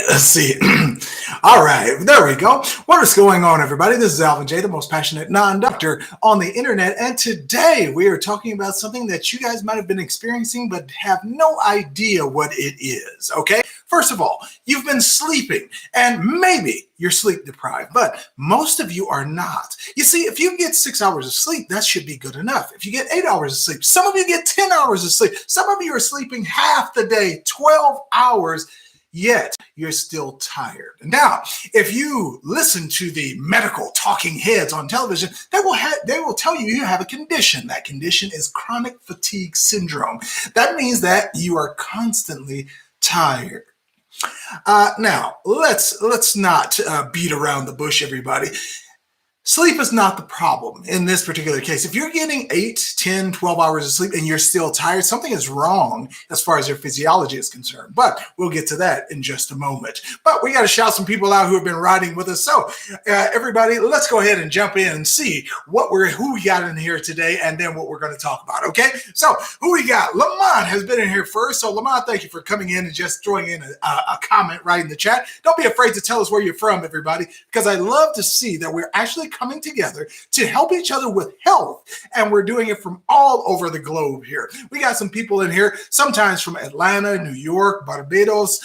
let's see. All right, there we go. What is going on, everybody? This is Alvin J, the most passionate non-doctor on the internet, and today we are talking about something that you guys might have been experiencing but have no idea what it is, okay? First of all, you've been sleeping, and maybe you're sleep deprived, but most of you are not. You see, if you get 6 hours of sleep, that should be good enough. If you get 8 hours of sleep, some of you get 10 hours of sleep. Some of you are sleeping half the day, 12 hours, yet you're still tired. Now, if you listen to the medical talking heads on television, they will tell you you have a condition. That condition is chronic fatigue syndrome. That means that you are constantly tired. Now, let's not beat around the bush, everybody. Sleep is not the problem in this particular case. If you're getting 8, 10, 12 hours of sleep and you're still tired, something is wrong as far as your physiology is concerned. But we'll get to that in just a moment. But we got to shout some people out who have been riding with us. So everybody, let's go ahead and jump in and see who we got in here today and then what we're going to talk about, okay? So who we got? Lamont has been in here first. So Lamont, thank you for coming in and just throwing in a comment right in the chat. Don't be afraid to tell us where you're from, everybody, because I love to see that we're actually coming together to help each other with health, and we're doing it from all over the globe here. We got some people in here, sometimes from Atlanta, New York, Barbados.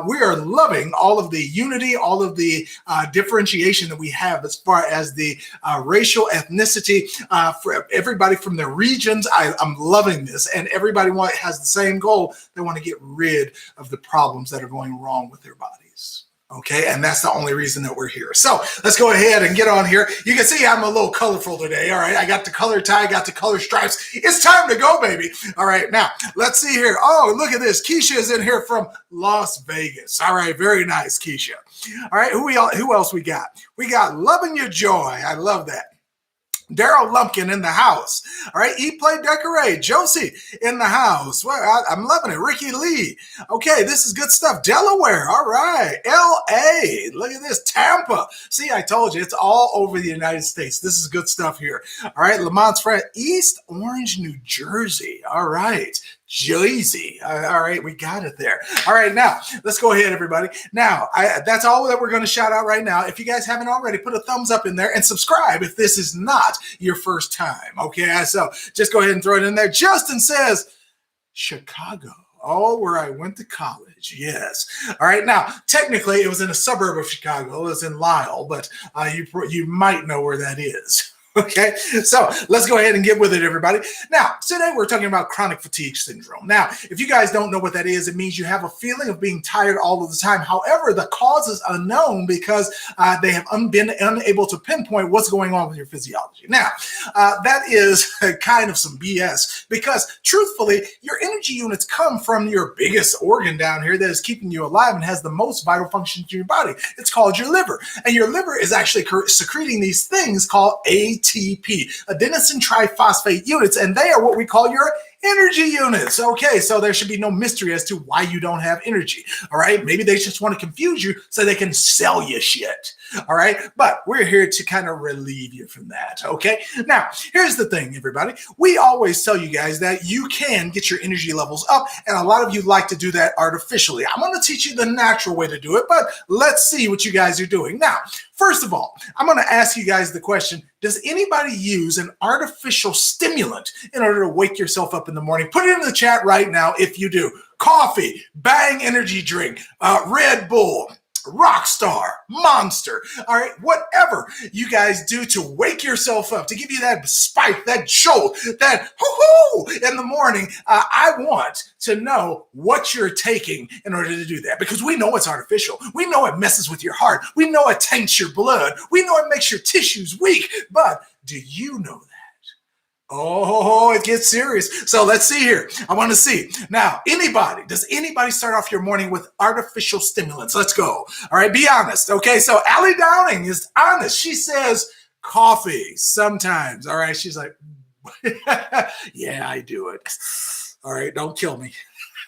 We are loving all of the unity, all of the differentiation that we have as far as the racial ethnicity for everybody from the regions. I'm loving this, and everybody has the same goal. They want to get rid of the problems that are going wrong with their bodies. Okay, and that's the only reason that we're here. So let's go ahead and get on here. You can see I'm a little colorful today. All right, I got the color tie, got the color stripes. It's time to go, baby. All right, now let's see here. Oh, look at this. Keisha is in here from Las Vegas. All right, very nice, Keisha. All right, who else we got? We got Loving Your Joy. I love that. Daryl Lumpkin in the house. All right, Eat, Play, Decorate. Josie in the house. Well, I'm loving it. Ricky Lee. Okay, this is good stuff. Delaware. All right. L.A. Look at this. Tampa. See, I told you, it's all over the United States. This is good stuff here. All right, Lamont's friend. East Orange, New Jersey. All right. Jersey. All right, we got it there. All right, now let's go ahead, everybody. Now, that's all that we're going to shout out right now. If you guys haven't already, put a thumbs up in there and subscribe if this is not your first time. Okay, so just go ahead and throw it in there. Justin says, Chicago. Oh, where I went to college. Yes. All right. Now, technically, it was in a suburb of Chicago. It was in Lisle, but you might know where that is. Okay, so let's go ahead and get with it, everybody. Now, today we're talking about chronic fatigue syndrome. Now, if you guys don't know what that is, it means you have a feeling of being tired all of the time. However, the cause is unknown because they have been unable to pinpoint what's going on with your physiology. Now, that is kind of some BS because, truthfully, your energy units come from your biggest organ down here that is keeping you alive and has the most vital functions in your body. It's called your liver, and your liver is actually secreting these things called ATP, adenosine triphosphate units, and they are what we call your energy units. Okay, so there should be no mystery as to why you don't have energy. All right, maybe they just want to confuse you so they can sell you shit. All right, but we're here to kind of relieve you from that. Okay, now here's the thing, everybody. We always tell you guys that you can get your energy levels up, and a lot of you like to do that artificially. I'm going to teach you the natural way to do it, but let's see what you guys are doing. Now, first of all, I'm going to ask you guys the question, does anybody use an artificial stimulant in order to wake yourself up in the morning? Put it in the chat right now if you do. Coffee, Bang energy drink, Red Bull, Rockstar, Monster, all right, whatever you guys do to wake yourself up, to give you that spike, that jolt, that hoo-hoo in the morning. I want to know what you're taking in order to do that, because we know it's artificial. We know it messes with your heart. We know it taints your blood. We know it makes your tissues weak, but do you know that? Oh, it gets serious. So let's see here. I want to see. Now, does anybody start off your morning with artificial stimulants? Let's go. All right, be honest. Okay, so Allie Downing is honest. She says coffee sometimes. All right, she's like, yeah, I do it. All right, don't kill me.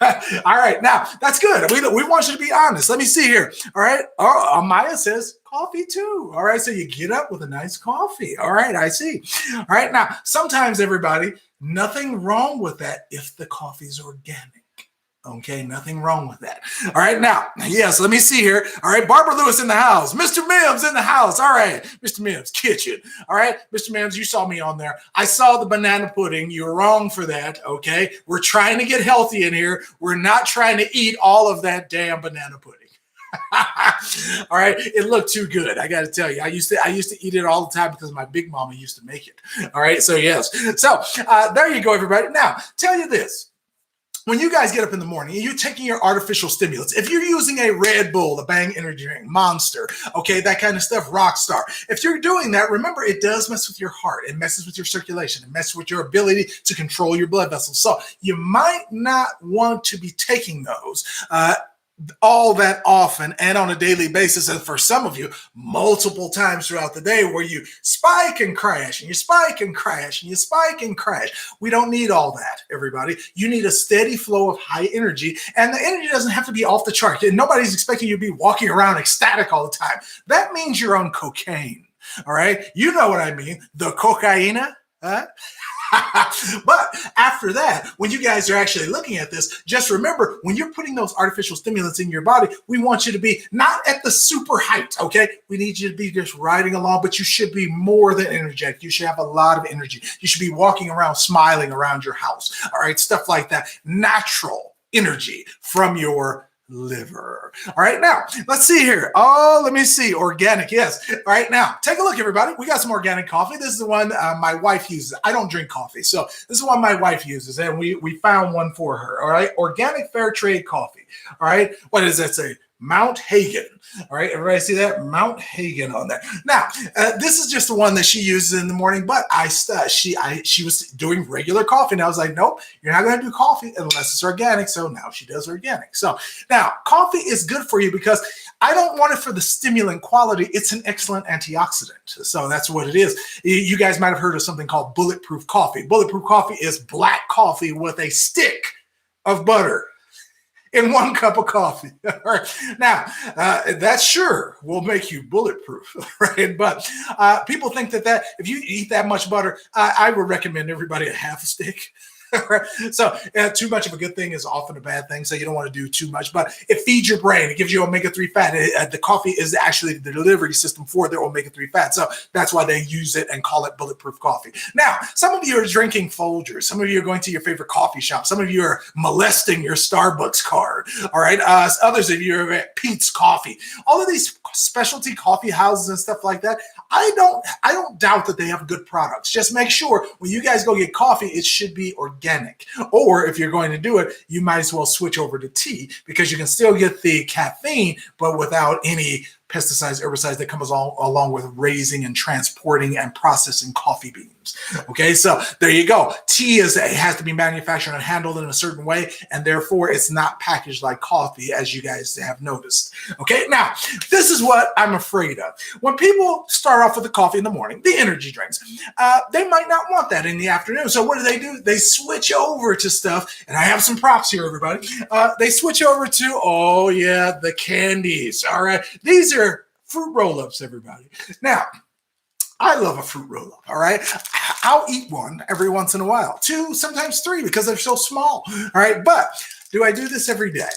All right, now that's good. We want you to be honest. Let me see here. All right. Oh, Amaya says coffee too. All right. So you get up with a nice coffee. All right. I see. All right. Now, sometimes everybody, nothing wrong with that if the coffee's organic. Okay, nothing wrong with that. All right, now, yes, let me see here. All right, Barbara Lewis in the house. Mr. Mims in the house. All right, Mr. Mims, kitchen. All right, Mr. Mims, you saw me on there. I saw the banana pudding. You were wrong for that, okay? We're trying to get healthy in here. We're not trying to eat all of that damn banana pudding. All right, it looked too good. I got to tell you, I used to eat it all the time because my big mama used to make it. All right, so yes, so there you go, everybody. Now, tell you this. When you guys get up in the morning and you're taking your artificial stimulants, if you're using a Red Bull, a Bang energy drink, Monster, okay, that kind of stuff, Rockstar, if you're doing that, remember it does mess with your heart. It messes with your circulation. It messes with your ability to control your blood vessels. So you might not want to be taking those all that often and on a daily basis, and for some of you, multiple times throughout the day, where you spike and crash, and you spike and crash, and you spike and crash. We don't need all that, everybody. You need a steady flow of high energy, and the energy doesn't have to be off the chart. Nobody's expecting you to be walking around ecstatic all the time. That means you're on cocaine, all right? You know what I mean, the cocaina, huh? But after that, when you guys are actually looking at this, just remember, when you're putting those artificial stimulants in your body, we want you to be not at the super height, okay? We need you to be just riding along, but you should be more than energetic. You should have a lot of energy. You should be walking around, smiling around your house, all right? Stuff like that. Natural energy from your liver. All right, now let's see here. Oh, let me see. Organic, yes. All right, now take a look, everybody. We got some organic coffee. This is the one my wife uses. I don't drink coffee, so this is one my wife uses, and we found one for her. All right, organic fair trade coffee. All right, what does that say? Mount Hagen. All right, everybody see that? Mount Hagen on there. Now, this is just the one that she uses in the morning, but she was doing regular coffee, and I was like, nope, you're not going to do coffee unless it's organic, so now she does organic. So now, coffee is good for you because I don't want it for the stimulant quality. It's an excellent antioxidant, so that's what it is. You guys might have heard of something called bulletproof coffee. Bulletproof coffee is black coffee with a stick of butter in 1 cup of coffee. All right. Now, that sure will make you bulletproof, right? But people think that if you eat that much butter, I would recommend everybody a half a stick. So too much of a good thing is often a bad thing, so you don't want to do too much, but it feeds your brain. It gives you omega-3 fat. The coffee is actually the delivery system for their omega-3 fat, so that's why they use it and call it bulletproof coffee. Now, some of you are drinking Folgers. Some of you are going to your favorite coffee shop. Some of you are molesting your Starbucks card, all right? Others of you are at Pete's Coffee. All of these specialty coffee houses and stuff like that, I don't doubt that they have good products. Just make sure when you guys go get coffee, it should be organic. Or if you're going to do it, you might as well switch over to tea because you can still get the caffeine, but without any pesticides, herbicides that comes along with raising and transporting and processing coffee beans. Okay, so there you go. Tea it has to be manufactured and handled in a certain way, and therefore it's not packaged like coffee, as you guys have noticed. Okay, now this is what I'm afraid of. When people start off with the coffee in the morning, the energy drinks, they might not want that in the afternoon. So what do? They switch over to stuff, and I have some props here, everybody. They switch over to, oh yeah, the candies. All right, these are fruit roll-ups, everybody. Now, I love a fruit roll-up, all right? I'll eat one every once in a while. 2, sometimes 3, because they're so small, all right? But do I do this every day?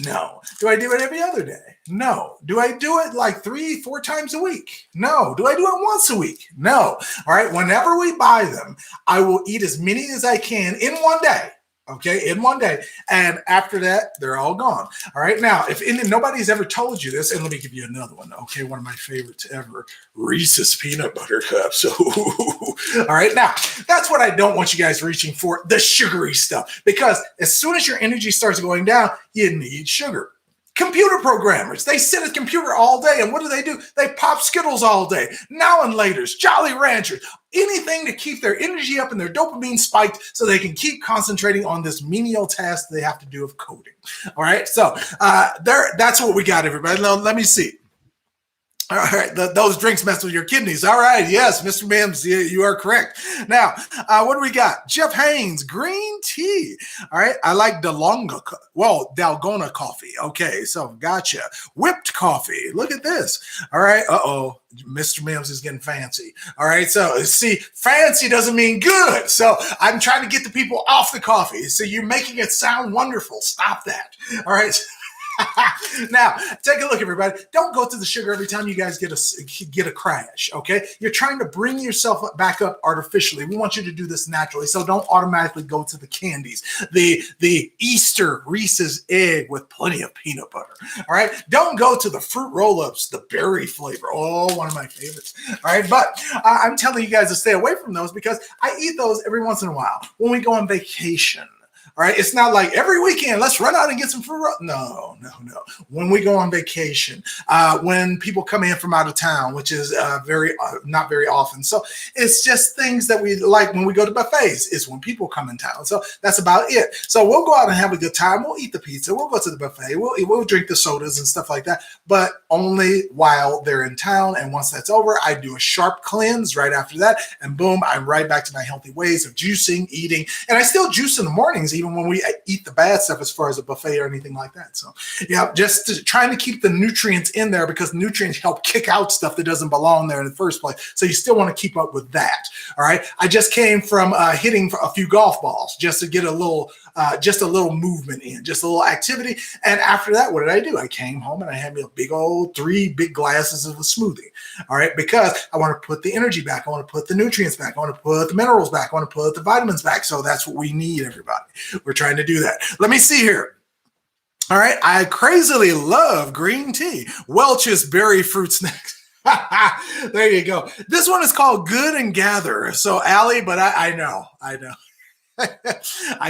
No. Do I do it every other day? No. Do I do it like 3, 4 times a week? No. Do I do it once a week? No. All right, whenever we buy them, I will eat as many as I can in one day. Okay, in one day, and after that, they're all gone. All right, now, if nobody's ever told you this, and let me give you another one. Okay, one of my favorites ever, Reese's Peanut Butter Cups. All right, now, that's what I don't want you guys reaching for, the sugary stuff, because as soon as your energy starts going down, you need sugar. Computer programmers, they sit at a computer all day, and what do? They pop Skittles all day. Now and Laters, Jolly Ranchers, anything to keep their energy up and their dopamine spiked so they can keep concentrating on this menial task they have to do of coding. All right, so that's what we got, everybody. Now, let me see. All right, those drinks mess with your kidneys. All right, yes, Mr. Mims, you are correct. Now, what do we got? Jeff Haynes, green tea. All right, I like Dalgona coffee. Okay, so gotcha. Whipped coffee. Look at this. All right, uh-oh, Mr. Mims is getting fancy. All right, so see, fancy doesn't mean good. So I'm trying to get the people off the coffee. So you're making it sound wonderful. Stop that. All right. Now, take a look, everybody. Don't go to the sugar every time you guys get a crash, okay? You're trying to bring yourself back up artificially. We want you to do this naturally, so don't automatically go to the candies. The Easter Reese's egg with plenty of peanut butter, all right? Don't go to the fruit roll-ups, the berry flavor. Oh, one of my favorites, all right? But I'm telling you guys to stay away from those because I eat those every once in a while when we go on vacation. All right, it's not like every weekend, let's run out and get some fruit. No. When we go on vacation, when people come in from out of town, which is not very often. So it's just things that we like when we go to buffets. It's when people come in town. So that's about it. So we'll go out and have a good time. We'll eat the pizza. We'll go to the buffet. We'll drink the sodas and stuff like that, but only while they're in town. And once that's over, I do a sharp cleanse right after that. And boom, I'm right back to my healthy ways of juicing, eating. And I still juice in the mornings, even when we eat the bad stuff as far as a buffet or anything like that. So yeah, just trying to keep the nutrients in there because nutrients help kick out stuff that doesn't belong there in the first place. So you still want to keep up with that. All right. I just came from hitting a few golf balls just to get a little movement in, just a little activity. And after that, what did I do? I came home and I had me a big old 3 big glasses of a smoothie. All right. Because I want to put the energy back. I want to put the nutrients back. I want to put the minerals back. I want to put the vitamins back. So that's what we need, everybody. We're trying to do that. Let me see here. All right. I crazily love green tea. Welch's berry fruit snacks. There you go. This one is called Good and Gather. So, Allie, but I know. I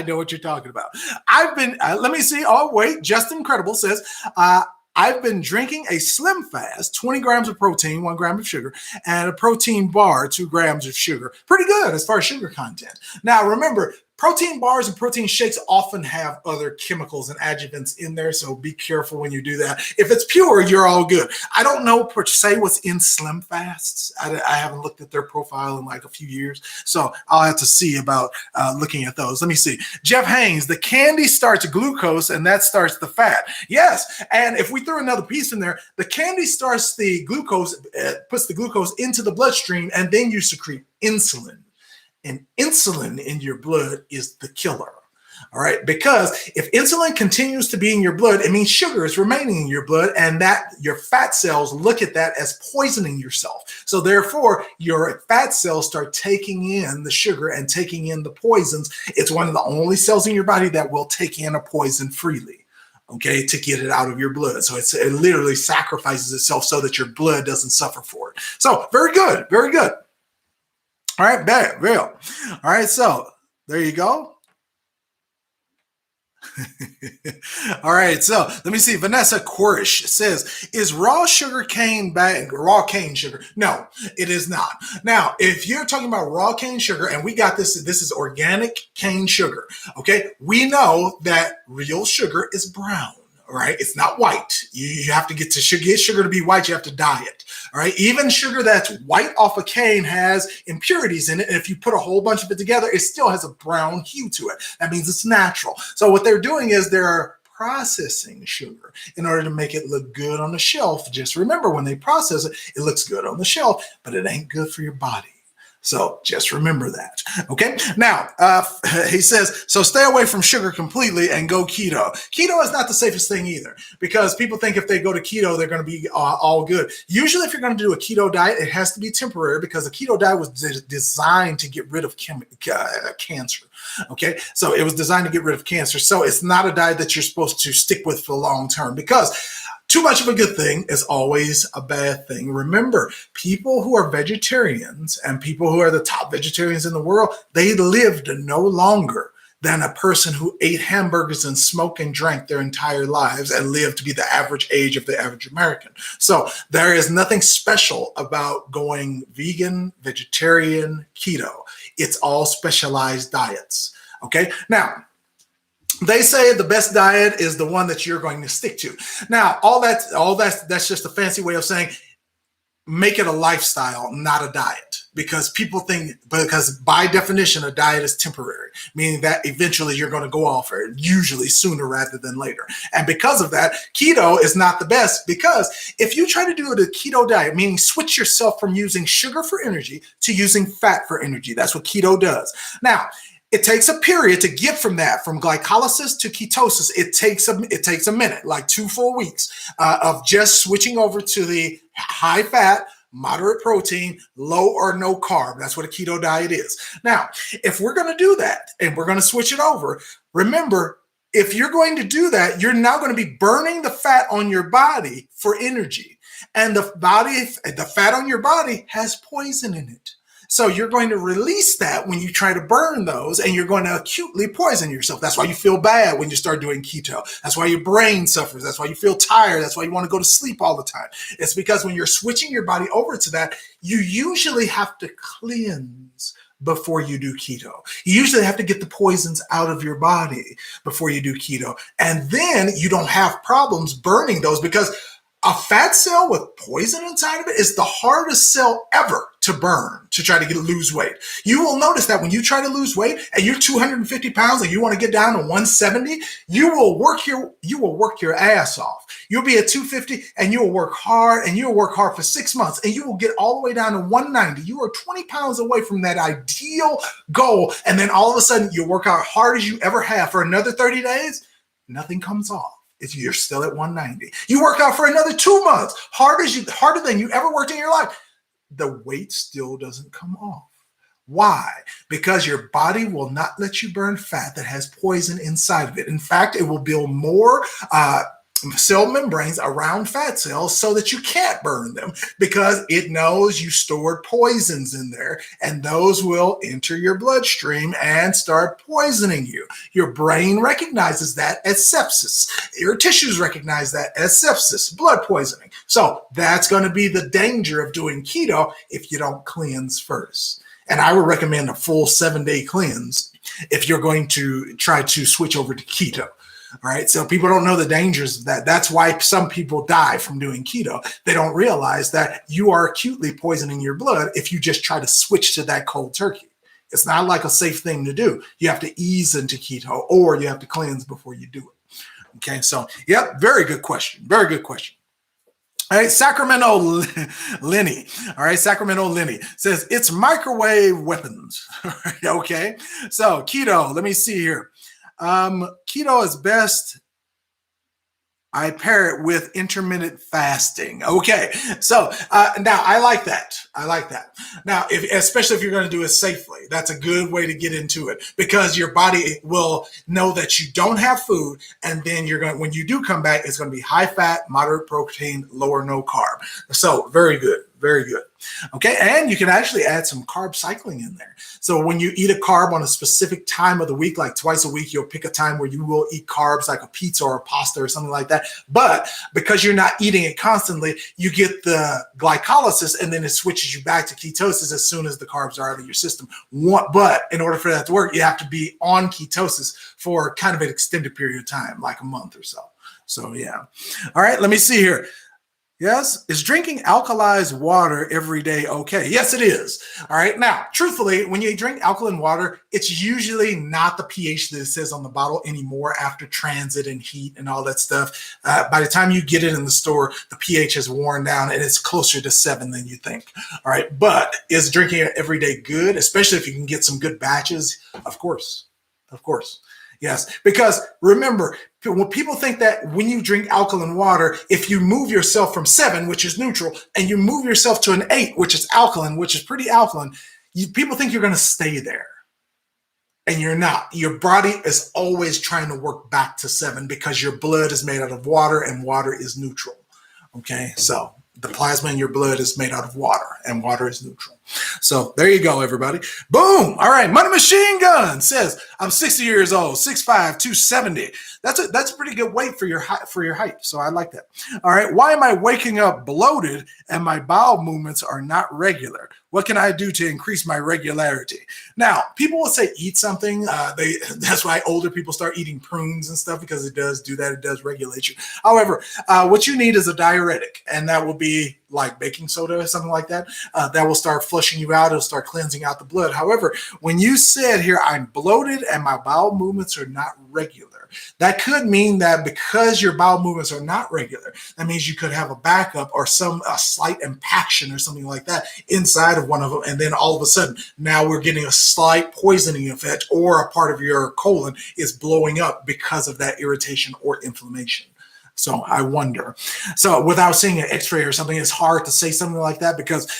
know what you're talking about. I've been, let me see. Oh, wait. Just Incredible says, I've been drinking a Slim Fast, 20 grams of protein, 1 gram of sugar, and a protein bar, 2 grams of sugar. Pretty good as far as sugar content. Now, remember, protein bars and protein shakes often have other chemicals and adjuvants in there, so be careful when you do that. If it's pure, you're all good. I don't know per se what's in Slim Fasts. I haven't looked at their profile in like a few years, so I'll have to see about looking at those. Let me see. Jeff Haynes, the candy starts glucose, and that starts the fat. Yes, and if we throw another piece in there, the candy starts the glucose, puts the glucose into the bloodstream, and then you secrete insulin. And insulin in your blood is the killer. All right, because if insulin continues to be in your blood, it means sugar is remaining in your blood, and that your fat cells look at that as poisoning yourself. So therefore, your fat cells start taking in the sugar and taking in the poisons. It's one of the only cells in your body that will take in a poison freely, okay, to get it out of your blood. So it literally sacrifices itself so that your blood doesn't suffer for it. So very good, very good. All right, bad, real. All right, so there you go. All right, so let me see. Vanessa Quirish says, is raw cane sugar? No, it is not. Now, if you're talking about raw cane sugar, and we got this is organic cane sugar, okay? We know that real sugar is brown. All right, it's not white. You have to get sugar to be white. You have to dye it. All right, even sugar that's white off a cane has impurities in it, and if you put a whole bunch of it together, it still has a brown hue to it. That means it's natural. So what they're doing is they're processing sugar in order to make it look good on the shelf. Just remember, when they process it, it looks good on the shelf, but it ain't good for your body. So just remember that. Okay. Now, he says, so stay away from sugar completely and go keto. Keto is not the safest thing either, because people think if they go to keto, they're going to be all good. Usually, if you're going to do a keto diet, it has to be temporary, because the keto diet was designed to get rid of cancer. Okay. So it was designed to get rid of cancer. So it's not a diet that you're supposed to stick with for the long term, because too much of a good thing is always a bad thing. Remember, people who are vegetarians and people who are the top vegetarians in the world, they lived no longer than a person who ate hamburgers and smoked and drank their entire lives and lived to be the average age of the average American. So there is nothing special about going vegan, vegetarian, keto. It's all specialized diets. Okay. Now, they say the best diet is the one that you're going to stick to. Now, all that's just a fancy way of saying make it a lifestyle, not a diet. Because because by definition, a diet is temporary, meaning that eventually you're going to go off it, usually sooner rather than later. And because of that, keto is not the best, because if you try to do a keto diet, meaning switch yourself from using sugar for energy to using fat for energy, that's what keto does. Now, it takes a period to get from glycolysis to ketosis. It takes a minute, like 2 full weeks of just switching over to the high fat, moderate protein, low or no carb. That's what a keto diet is. Now, if we're going to do that and we're going to switch it over, remember, if you're going to do that, you're now going to be burning the fat on your body for energy. And the fat on your body has poison in it. So you're going to release that when you try to burn those, and you're going to acutely poison yourself. That's why you feel bad when you start doing keto. That's why your brain suffers. That's why you feel tired. That's why you want to go to sleep all the time. It's because when you're switching your body over to that, you usually have to cleanse before you do keto. You usually have to get the poisons out of your body before you do keto. And then you don't have problems burning those, because a fat cell with poison inside of it is the hardest cell ever to burn to try to lose weight. You will notice that when you try to lose weight and you're 250 pounds and you want to get down to 170, you will work your ass off. You'll be at 250 and you'll work hard, and you'll work hard for 6 months, and you will get all the way down to 190. You are 20 pounds away from that ideal goal. And then all of a sudden you'll work out hard as you ever have for another 30 days. Nothing comes off. If you're still at 190, you work out for another 2 months, harder than you ever worked in your life. The weight still doesn't come off. Why? Because your body will not let you burn fat that has poison inside of it. In fact, it will build more cell membranes around fat cells so that you can't burn them, because it knows you stored poisons in there, and those will enter your bloodstream and start poisoning you. Your brain recognizes that as sepsis. Your tissues recognize that as sepsis, blood poisoning. So that's going to be the danger of doing keto if you don't cleanse first. And I would recommend a full 7-day cleanse if you're going to try to switch over to keto. All right. So people don't know the dangers of that. That's why some people die from doing keto. They don't realize that you are acutely poisoning your blood if you just try to switch to that cold turkey. It's not like a safe thing to do. You have to ease into keto, or you have to cleanse before you do it. Okay. So, yep. Very good question. Very good question. All right, Sacramento Lenny. All right, Sacramento Lenny says it's microwave weapons. Okay. So keto, let me see here. Keto is best. I pair it with intermittent fasting. Okay. So now I like that. I like that. Now, especially if you're going to do it safely, that's a good way to get into it, because your body will know that you don't have food. And then when you do come back, it's going to be high fat, moderate protein, low or no carb. So very good. Very good. Okay. And you can actually add some carb cycling in there. So when you eat a carb on a specific time of the week, like twice a week, you'll pick a time where you will eat carbs, like a pizza or a pasta or something like that. But because you're not eating it constantly, you get the glycolysis, and then it switches you back to ketosis as soon as the carbs are out of your system. But in order for that to work, you have to be on ketosis for kind of an extended period of time, like a month or so. So, yeah. All right. Let me see here. Yes. Is drinking alkalized water every day okay? Yes, it is. All right. Now, truthfully, when you drink alkaline water, it's usually not the pH that it says on the bottle anymore after transit and heat and all that stuff. By the time you get it in the store, the pH has worn down and it's closer to 7 than you think. All right. But is drinking it every day good, especially if you can get some good batches? Of course. Of course. Yes, because remember, when people think that when you drink alkaline water, if you move yourself from 7, which is neutral, and you move yourself to an 8, which is alkaline, which is pretty alkaline, people think you're going to stay there. And you're not. Your body is always trying to work back to 7 because your blood is made out of water and water is neutral. Okay, so the plasma in your blood is made out of water and water is neutral. So there you go, everybody. Boom. All right. Money Machine Gun says, I'm 60 years old, 6'5", 270. That's a pretty good weight for your height. So I like that. All right. Why am I waking up bloated and my bowel movements are not regular? What can I do to increase my regularity? Now, people will say eat something. That's why older people start eating prunes and stuff, because it does do that. It does regulate you. However, what you need is a diuretic, and that will be like baking soda or something like that. That will start flushing you out. It'll start cleansing out the blood. However, when you said here, I'm bloated and my bowel movements are not regular, that could mean that because your bowel movements are not regular, that means you could have a backup or a slight impaction or something like that inside of one of them. And then all of a sudden, now we're getting a slight poisoning effect, or a part of your colon is blowing up because of that irritation or inflammation. So I wonder. So without seeing an x-ray or something, it's hard to say something like that, because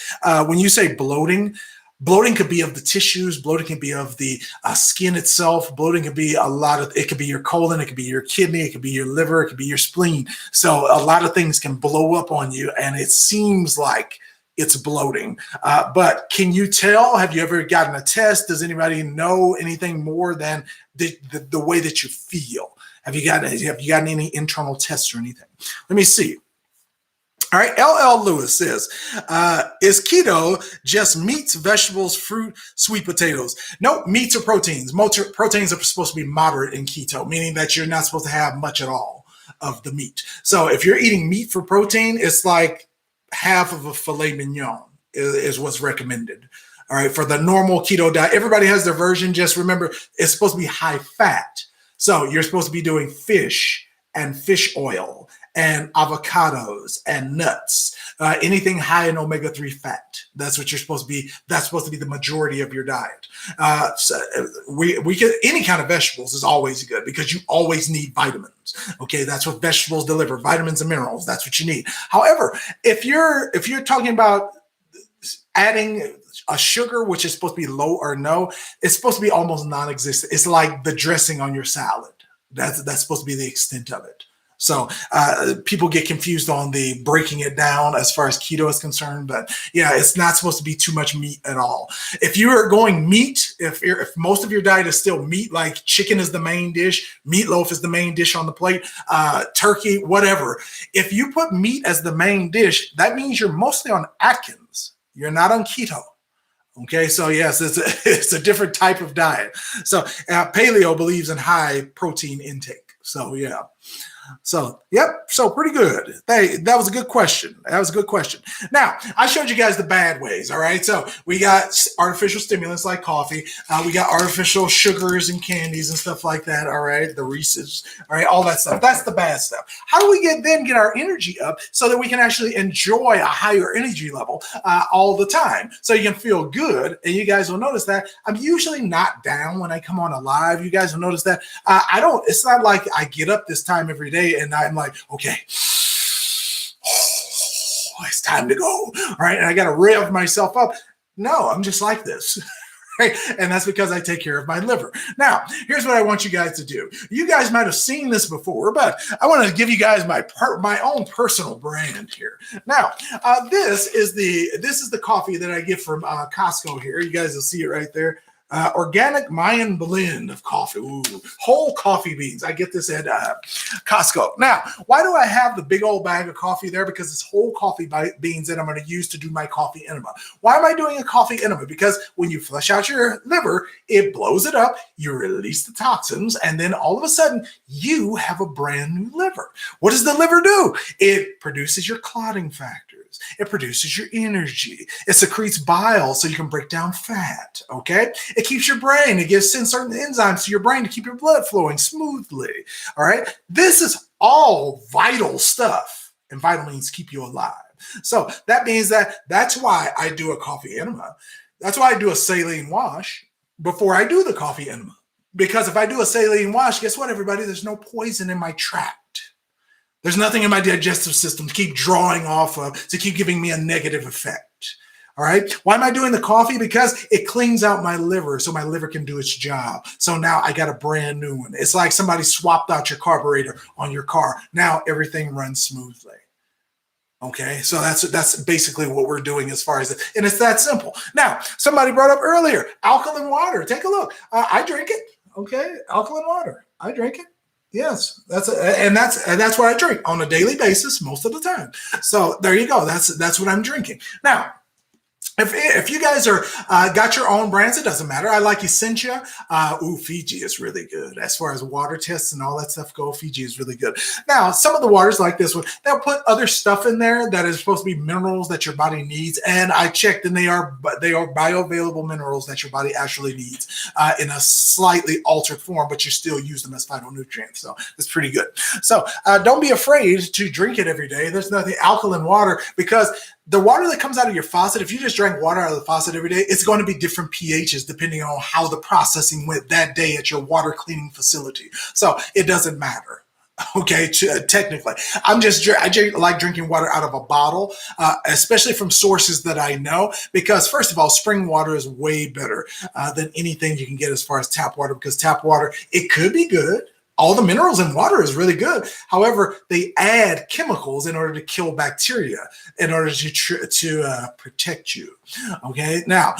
when you say bloating, bloating could be of the tissues, bloating can be of the skin itself, bloating could be it could be your colon, it could be your kidney, it could be your liver, it could be your spleen. So a lot of things can blow up on you, and it seems like it's bloating. But can you tell? Have you ever gotten a test? Does anybody know anything more than the way that you feel? Have you gotten any internal tests or anything? Let me see. All right, LL Lewis says, is keto just meats, vegetables, fruit, sweet potatoes? No, meats are proteins. Proteins are supposed to be moderate in keto, meaning that you're not supposed to have much at all of the meat. So if you're eating meat for protein, it's like half of a filet mignon is what's recommended. All right, for the normal keto diet, everybody has their version. Just remember, it's supposed to be high fat. So you're supposed to be doing fish and fish oil and avocados and nuts, anything high in omega-3 fat. That's what you're supposed to be. That's supposed to be the majority of your diet. So we can, any kind of vegetables is always good, because you always need vitamins. Okay, that's what vegetables deliver: vitamins and minerals. That's what you need. However, if you're talking about adding a sugar, which is supposed to be low or no, it's supposed to be almost non-existent. It's like the dressing on your salad. That's supposed to be the extent of it. So people get confused on the breaking it down as far as keto is concerned, but yeah, it's not supposed to be too much meat at all. If you are going meat, if most of your diet is still meat, like chicken is the main dish, meatloaf is the main dish on the plate, turkey, whatever. If you put meat as the main dish, that means you're mostly on Atkins. You're not on keto. Okay, so yes, it's a different type of diet. So paleo believes in high protein intake. So yeah. So, yep. So pretty good. That was a good question. That was a good question. Now, I showed you guys the bad ways. All right. So we got artificial stimulants like coffee. We got artificial sugars and candies and stuff like that. All right. The Reese's. All right. All that stuff. That's the bad stuff. How do we get our energy up so that we can actually enjoy a higher energy level all the time, so you can feel good? And you guys will notice that I'm usually not down when I come on a live. You guys will notice that it's not like I get up this time every day and I'm like, okay, it's time to go. All right. And I got to rev myself up. No, I'm just like this. Right? And that's because I take care of my liver. Now, here's what I want you guys to do. You guys might have seen this before, but I want to give you guys my own personal brand here. Now, this is the coffee that I get from Costco here. You guys will see it right there. Organic Mayan blend of coffee. Ooh, whole coffee beans. I get this at Costco. Now, why do I have the big old bag of coffee there? Because it's whole coffee beans that I'm going to use to do my coffee enema. Why am I doing a coffee enema? Because when you flush out your liver, it blows it up, you release the toxins, and then all of a sudden, you have a brand new liver. What does the liver do? It produces your clotting factors. It produces your energy. It secretes bile so you can break down fat, okay? It keeps your brain. It sends certain enzymes to your brain to keep your blood flowing smoothly, all right? This is all vital stuff, and vitamins keep you alive. So that means that's why I do a coffee enema. That's why I do a saline wash before I do the coffee enema. Because if I do a saline wash, guess what, everybody? There's no poison in my tract. There's nothing in my digestive system to keep drawing off of, to keep giving me a negative effect. All right. Why am I doing the coffee? Because it cleans out my liver so my liver can do its job. So now I got a brand new one. It's like somebody swapped out your carburetor on your car. Now everything runs smoothly. Okay. So that's basically what we're doing as far as it. And it's that simple. Now, somebody brought up earlier, alkaline water. Take a look. I drink it. Okay. Alkaline water. I drink it. Yes, that's what I drink on a daily basis most of the time. So there you go. That's what I'm drinking. Now, If you guys are got your own brands, it doesn't matter. I like Essentia. Fiji is really good. As far as water tests and all that stuff go, Fiji is really good. Now, some of the waters like this one, they'll put other stuff in there that is supposed to be minerals that your body needs. And I checked, and they are bioavailable minerals that your body actually needs in a slightly altered form, but you still use them as phytonutrients. So it's pretty good. So don't be afraid to drink it every day. There's nothing alkaline water, because the water that comes out of your faucet, if you just drank water out of the faucet every day, it's going to be different pHs depending on how the processing went that day at your water cleaning facility. So it doesn't matter. Okay, technically, I like drinking water out of a bottle, especially from sources that I know, because first of all, spring water is way better than anything you can get as far as tap water, because tap water, it could be good. All the minerals in water is really good. However, they add chemicals in order to kill bacteria, in order to protect you. Okay, now,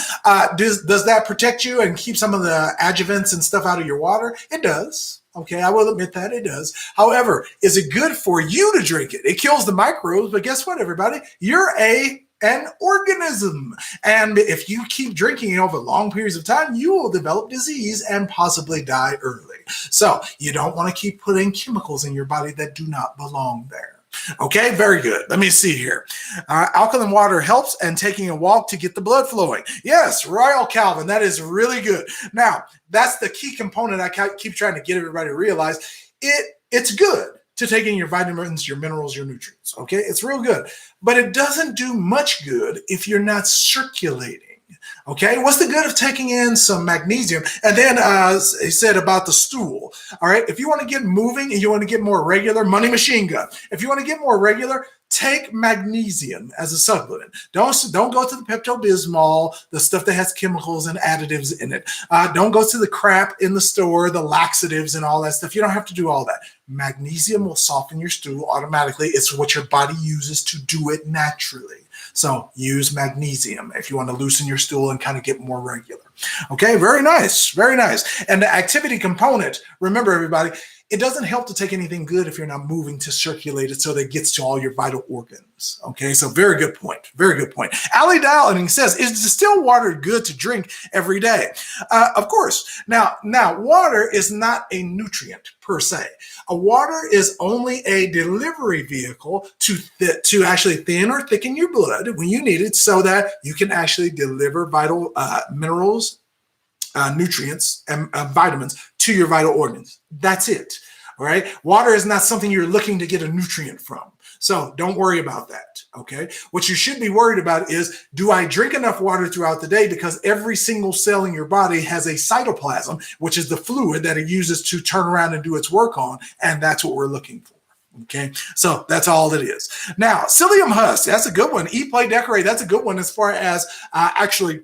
does that protect you and keep some of the adjuvants and stuff out of your water? It does. Okay, I will admit that it does. However, is it good for you to drink it? It kills the microbes, but guess what, everybody? You're an organism. And if you keep drinking it over long periods of time, you will develop disease and possibly die early. So you don't want to keep putting chemicals in your body that do not belong there. Okay, very good. Let me see here. Alkaline water helps, and taking a walk to get the blood flowing. Yes, Royal Calvin, that is really good. Now, that's the key component I keep trying to get everybody to realize. It's good to take in your vitamins, your minerals, your nutrients. Okay, it's real good. But it doesn't do much good if you're not circulating. Okay, what's the good of taking in some magnesium? And then he said about the stool. All right, if you want to get moving and you want to get more regular, Money Machine Gun. If you want to get more regular, take magnesium as a supplement. Don't go to the Pepto-Bismol, the stuff that has chemicals and additives in it. Don't go to the crap in the store, the laxatives and all that stuff. You don't have to do all that. Magnesium will soften your stool automatically. It's what your body uses to do it naturally. So use magnesium if you want to loosen your stool and kind of get more regular. Okay, very nice, very nice. And the activity component, remember everybody, it doesn't help to take anything good if you're not moving to circulate it so that it gets to all your vital organs. Okay, so very good point. Very good point. Ali Dowling says, is distilled water good to drink every day? Of course. Now, water is not a nutrient per se. A water is only a delivery vehicle to actually thin or thicken your blood when you need it, so that you can actually deliver vital minerals, nutrients, and vitamins to your vital organs. That's it. All right. Water is not something you're looking to get a nutrient from. So don't worry about that. Okay. What you should be worried about is, do I drink enough water throughout the day? Because every single cell in your body has a cytoplasm, which is the fluid that it uses to turn around and do its work on. And that's what we're looking for. Okay, so that's all it is. Now, psyllium husk, that's a good one. Eat, play, decorate, that's a good one as far as actually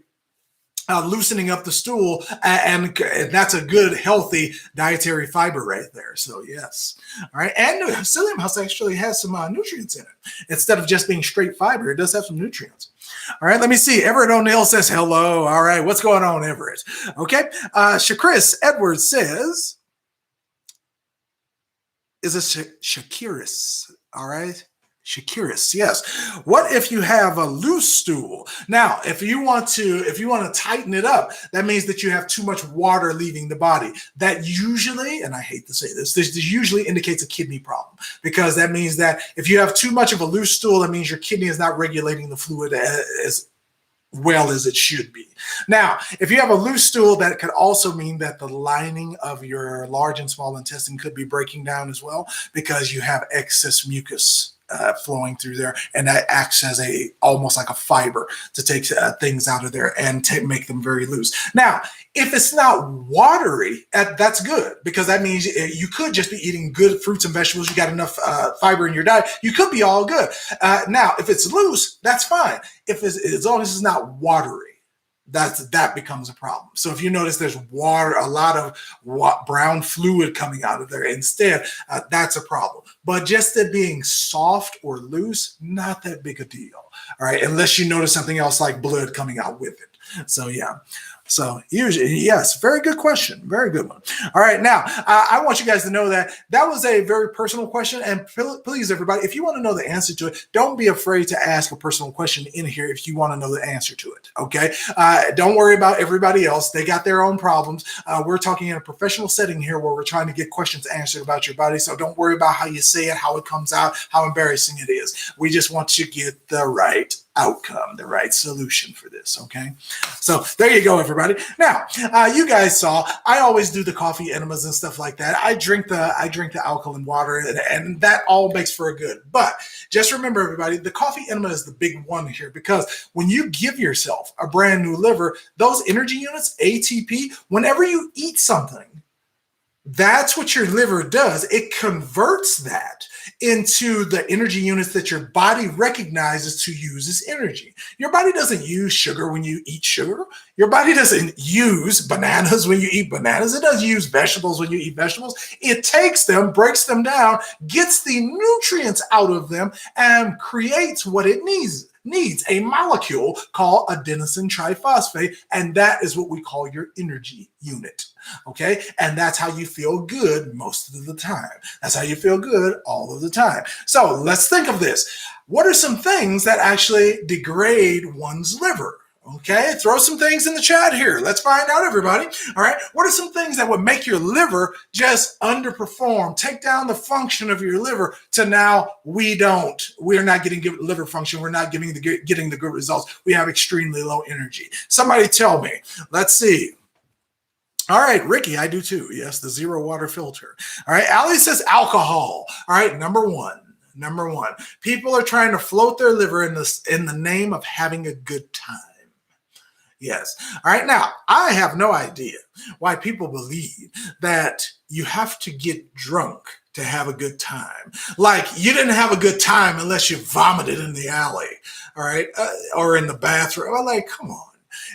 loosening up the stool, and that's a good, healthy dietary fiber right there. So yes, all right. And psyllium husk actually has some nutrients in it. Instead of just being straight fiber, it does have some nutrients. All right, let me see. Everett O'Neill says hello. All right, what's going on, Everett? Okay, Chris Edwards says, is a Shakiris, all right? Shakiris, yes. What if you have a loose stool? Now, if you want to tighten it up, that means that you have too much water leaving the body. That usually, and I hate to say this usually indicates a kidney problem, because that means that if you have too much of a loose stool, that means your kidney is not regulating the fluid as well as it should be. Now, if you have a loose stool, that could also mean that the lining of your large and small intestine could be breaking down as well, because you have excess mucus flowing through there, and that acts as almost like a fiber to take things out of there and make them very loose. Now, if it's not watery, that's good, because that means you could just be eating good fruits and vegetables. You got enough fiber in your diet. You could be all good. Now, if it's loose, that's fine. As long as it's not watery, that becomes a problem. So if you notice there's water, a lot of brown fluid coming out of there instead, that's a problem. But just it being soft or loose, not that big a deal. All right, unless you notice something else like blood coming out with it. So yeah. So usually, yes, very good question. Very good one. All right. Now, I want you guys to know that that was a very personal question. And please, everybody, if you want to know the answer to it, don't be afraid to ask a personal question in here if you want to know the answer to it. Okay. Don't worry about everybody else. They got their own problems. We're talking in a professional setting here where we're trying to get questions answered about your body. So don't worry about how you say it, how it comes out, how embarrassing it is. We just want to get the right outcome, the right solution for this. Okay. So there you go, everybody. Now, you guys saw I always do the coffee enemas and stuff like that. I drink the alkaline water, and that all makes for a good. But just remember, everybody, the coffee enema is the big one here, because when you give yourself a brand new liver, those energy units, ATP, whenever you eat something, that's what your liver does. It converts that into the energy units that your body recognizes to use as energy. Your body doesn't use sugar when you eat sugar. Your body doesn't use bananas when you eat bananas. It doesn't use vegetables when you eat vegetables. It takes them, breaks them down, gets the nutrients out of them, and creates what it needs a molecule called adenosine triphosphate, and that is what we call your energy unit. Okay, and that's how you feel good most of the time. That's how you feel good all of the time. So let's think of this. What are some things that actually degrade one's liver? Okay, throw some things in the chat here. Let's find out, everybody. All right, what are some things that would make your liver just underperform, take down the function of your liver to now we're not getting good liver function. We're not getting the good results. We have extremely low energy. Somebody tell me. Let's see. All right, Ricky, I do too. Yes, the zero water filter. All right, Allie says alcohol. All right, number one. People are trying to float their liver in the name of having a good time. Yes. All right. Now, I have no idea why people believe that you have to get drunk to have a good time. Like, you didn't have a good time unless you vomited in the alley, all right, or in the bathroom. I'm like, come on.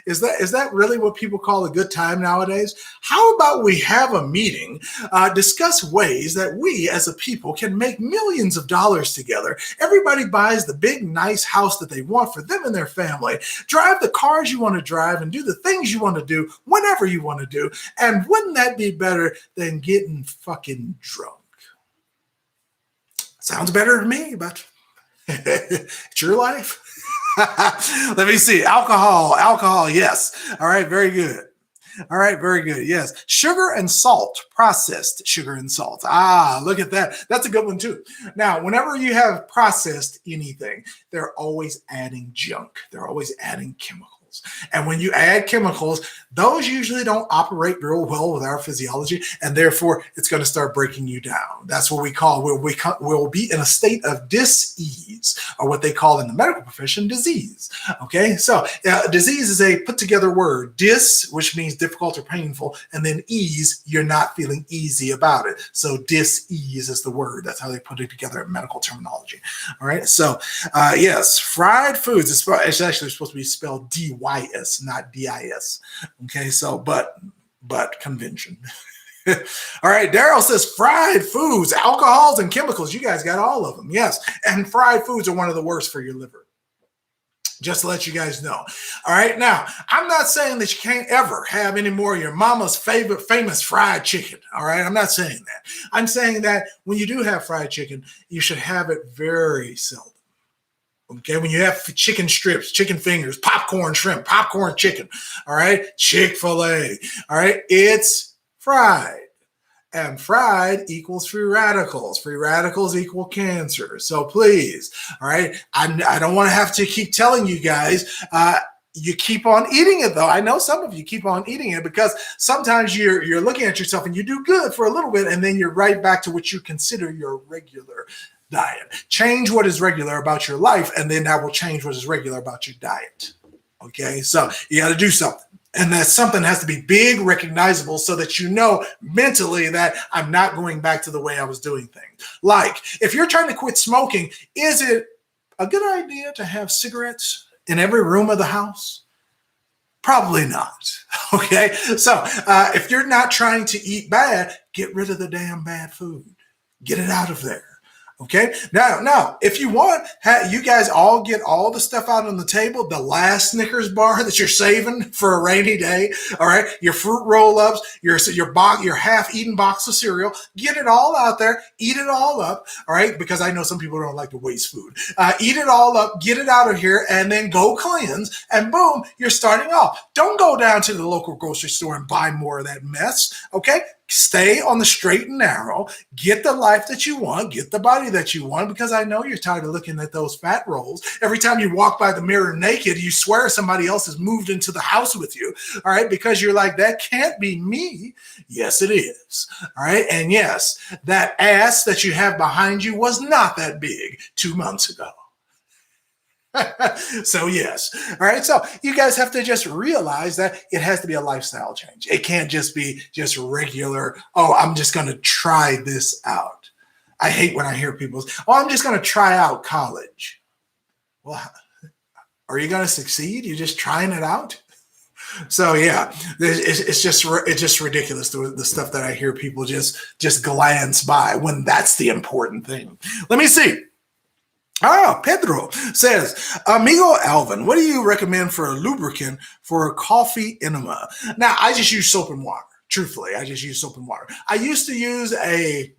Is that really what people call a good time nowadays? How about we have a meeting, discuss ways that we as a people can make millions of dollars together. Everybody buys the big, nice house that they want for them and their family, drive the cars you want to drive, and do the things you want to do whenever you want to do. And wouldn't that be better than getting fucking drunk? Sounds better to me, but it's your life. Let me see. Alcohol. Yes. All right. Very good. All right. Very good. Yes. Sugar and salt, processed sugar and salt. Look at that. That's a good one too. Now, whenever you have processed anything, they're always adding junk. They're always adding chemicals. And when you add chemicals, those usually don't operate real well with our physiology, and therefore it's going to start breaking you down. That's what we call, we'll be in a state of dis-ease, or what they call in the medical profession, disease. Okay, so disease is a put together word. Dis, which means difficult or painful, and then ease, you're not feeling easy about it. So dis-ease is the word. That's how they put it together in medical terminology. All right, so yes, fried foods, it's actually supposed to be spelled D-Y-S, not D-I-S. Okay, so but convention. All right, Daryl says fried foods, alcohols, and chemicals. You guys got all of them. Yes, and fried foods are one of the worst for your liver. Just to let you guys know. All right, now, I'm not saying that you can't ever have any more of your mama's favorite famous fried chicken. All right, I'm not saying that. I'm saying that when you do have fried chicken, you should have it very seldom. Okay, when you have chicken strips, chicken fingers, popcorn shrimp, popcorn chicken, all right, Chick-fil-A, all right, it's fried. And fried equals free radicals. Free radicals equal cancer. So please, all right, I don't want to have to keep telling you guys, you keep on eating it, though. I know some of you keep on eating it because sometimes you're looking at yourself and you do good for a little bit, and then you're right back to what you consider your regular diet. Change what is regular about your life, and then that will change what is regular about your diet. Okay, so you got to do something. And that something has to be big, recognizable, so that you know mentally that I'm not going back to the way I was doing things. Like, if you're trying to quit smoking, is it a good idea to have cigarettes in every room of the house? Probably not. Okay, so if you're not trying to eat bad, get rid of the damn bad food. Get it out of there. Okay. Now, if you want, you guys all get all the stuff out on the table. The last Snickers bar that you're saving for a rainy day. All right. Your fruit roll-ups, your half-eaten box of cereal. Get it all out there. Eat it all up. All right. Because I know some people don't like to waste food. Eat it all up. Get it out of here, and then go cleanse. And boom, you're starting off. Don't go down to the local grocery store and buy more of that mess. Okay. Stay on the straight and narrow, get the life that you want, get the body that you want, because I know you're tired of looking at those fat rolls. Every time you walk by the mirror naked, you swear somebody else has moved into the house with you, all right, because you're like, that can't be me. Yes, it is, all right, and yes, that ass that you have behind you was not that big 2 months ago. So yes. All right. So you guys have to just realize that it has to be a lifestyle change. It can't just be just regular, oh, I'm just going to try this out. I hate when I hear people, oh, I'm just going to try out college. Well, are you going to succeed? You're just trying it out? So yeah, it's just ridiculous, the stuff that I hear people just glance by when that's the important thing. Let me see. Pedro says, Amigo Alvin, what do you recommend for a lubricant for a coffee enema? Now, I just use soap and water. Truthfully, I just use soap and water. I used to use a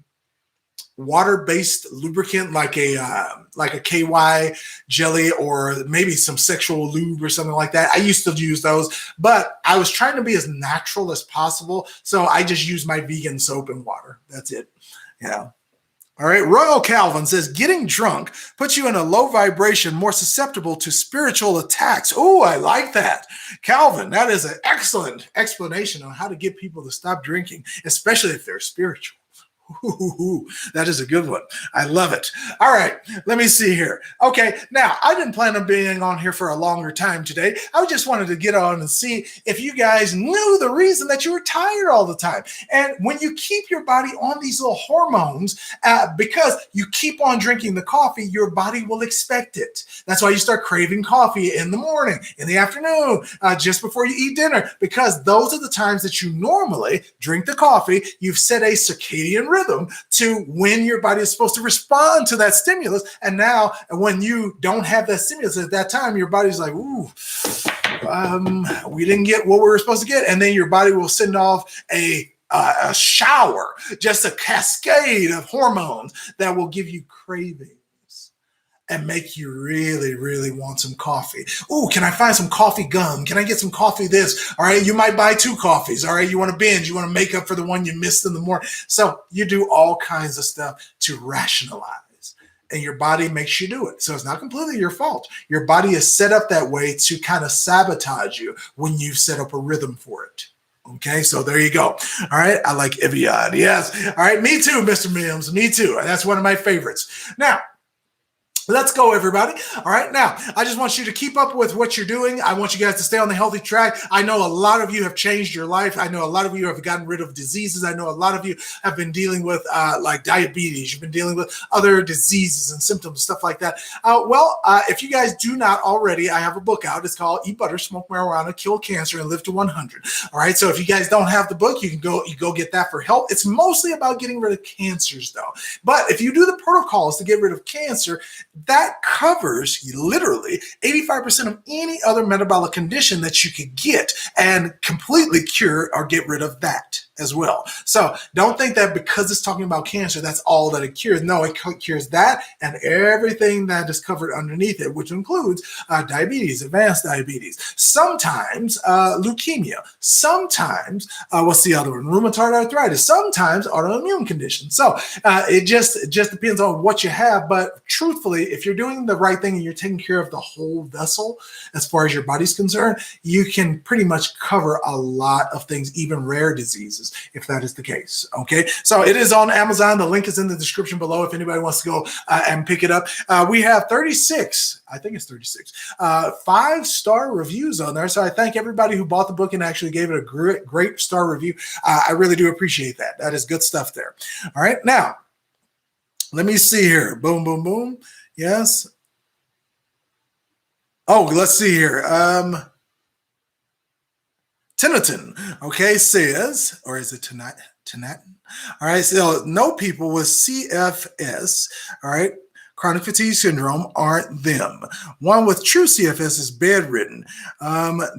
water-based lubricant like a KY jelly, or maybe some sexual lube or something like that. I used to use those, but I was trying to be as natural as possible, so I just use my vegan soap and water. That's it. Yeah. All right, Royal Calvin says, getting drunk puts you in a low vibration, more susceptible to spiritual attacks. Oh, I like that. Calvin, that is an excellent explanation on how to get people to stop drinking, especially if they're spiritual. Ooh, that is a good one. I love it. All right, let me see here. Okay, now I didn't plan on being on here for a longer time today. I just wanted to get on and see if you guys knew the reason that you were tired all the time. And when you keep your body on these little hormones, because you keep on drinking the coffee, your body will expect it. That's why you start craving coffee in the morning, in the afternoon, just before you eat dinner, because those are the times that you normally drink the coffee. You've set a circadian rhythm to when your body is supposed to respond to that stimulus. And now when you don't have that stimulus at that time, your body's like, ooh, we didn't get what we were supposed to get. And then your body will send off a shower, just a cascade of hormones that will give you cravings and make you really, really want some coffee. Ooh, can I find some coffee gum? Can I get some coffee this? All right, you might buy 2 coffees. All right, you want to binge. You want to make up for the one you missed in the morning. So you do all kinds of stuff to rationalize, and your body makes you do it. So it's not completely your fault. Your body is set up that way to kind of sabotage you when you've set up a rhythm for it. Okay, so there you go. All right, I like Evian. Yes. All right, me too, Mr. Mims. Me too. That's one of my favorites. Now, let's go, everybody. All right. Now, I just want you to keep up with what you're doing. I want you guys to stay on the healthy track. I know a lot of you have changed your life. I know a lot of you have gotten rid of diseases. I know a lot of you have been dealing with like diabetes. You've been dealing with other diseases and symptoms, stuff like that. If you guys do not already, I have a book out. It's called Eat Butter, Smoke Marijuana, Kill Cancer, and Live to 100. All right. So if you guys don't have the book, you can go get that for help. It's mostly about getting rid of cancers, though. But if you do the protocols to get rid of cancer, that covers literally 85% of any other metabolic condition that you could get and completely cure or get rid of that as well. So don't think that because it's talking about cancer, that's all that it cures. No, it cures that and everything that is covered underneath it, which includes diabetes, advanced diabetes, sometimes leukemia, sometimes, what's the other one? Rheumatoid arthritis, sometimes autoimmune conditions. So it just depends on what you have. But truthfully, if you're doing the right thing and you're taking care of the whole vessel, as far as your body's concerned, you can pretty much cover a lot of things, even rare diseases, if that is the case. Okay, so it is on Amazon. The link is in the description below if anybody wants to go and pick it up. We have 36, I think it's 36, 5-star reviews on there. So I thank everybody who bought the book and actually gave it a great star review. I really do appreciate that. That is good stuff there. All right, now let me see here. Boom, boom, boom. Yes. Oh, let's see here. Tennyson, okay, says, or is it tonight? Tinnitin. All right, so no people with CFS, all right, chronic fatigue syndrome, aren't them. One with true CFS is bedridden.